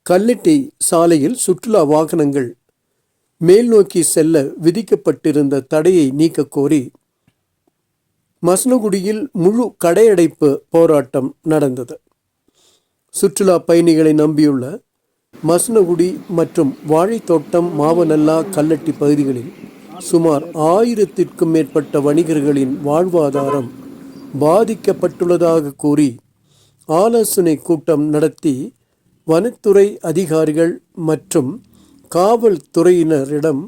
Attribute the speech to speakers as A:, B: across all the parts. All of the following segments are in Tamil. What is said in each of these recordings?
A: கல்லட்டி சாலையில் சுற்றுலா வாகனங்கள் மேல் நோக்கி செல்ல விதிக்கப்பட்டிருந்த தடையை நீக்க கோரி மசனகுடியில் முழு கடையடைப்பு போராட்டம் நடந்தது. சுற்றுலா பயணிகளை நம்பியுள்ள மசனகுடி மற்றும் வாழைத்தோட்டம், மாவனல்லா, கல்லட்டி பகுதிகளில் சுமார் 1000க்கும் மேற்பட்ட வணிகர்களின் வாழ்வாதாரம் பாதிக்கப்பட்டுள்ளதாக கூறி ஆலோசனை கூட்டம் நடத்தி வனத்துறை அதிகாரிகள் மற்றும் காவல்துறையினரிடம்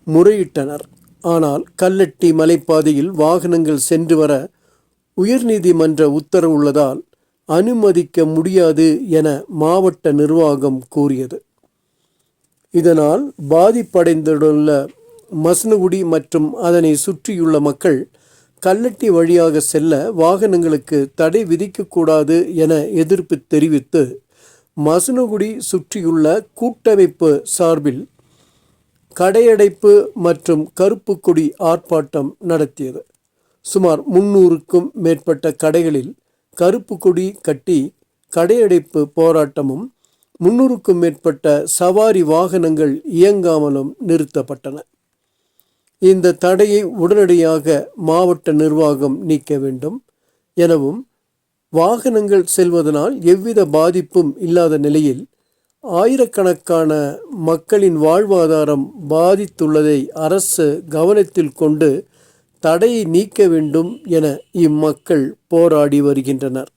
A: முறையிட்டனர். ஆனால் கல்லட்டி மலைப்பாதையில் வாகனங்கள் சென்று வர உயர்நீதிமன்ற உத்தரவுள்ளதால் அனுமதிக்க முடியாது என மாவட்ட நிர்வாகம் கூறியது. இதனால் பாதிப்படைந்துள்ள மசனகுடி மற்றும் அதனை சுற்றியுள்ள மக்கள் கல்லட்டி வழியாக செல்ல வாகனங்களுக்கு தடை விதிக்கக்கூடாது என எதிர்ப்பு தெரிவித்து மசனகுடி சுற்றியுள்ள கூட்டமைப்பு சார்பில் கடையடைப்பு மற்றும் கருப்பு கொடி ஆர்ப்பாட்டம் நடத்தியது. சுமார் 300க்கும் மேற்பட்ட கடைகளில் கருப்பு கொடி கட்டி கடையடைப்பு போராட்டமும் 300க்கும் மேற்பட்ட சவாரி வாகனங்கள் இயங்காமலும் நிறுத்தப்பட்டன. இந்த தடையை உடனடியாக மாவட்ட நிர்வாகம் நீக்க வேண்டும் எனவும், வாகனங்கள் செல்வதனால் எவ்வித பாதிப்பும் இல்லாத நிலையில் ஆயிரக்கணக்கான மக்களின் வாழ்வாதாரம் பாதித்துள்ளதை அரசு கவனத்தில் கொண்டு தடையை நீக்க வேண்டும் என இம்மக்கள் போராடி வருகின்றனர்.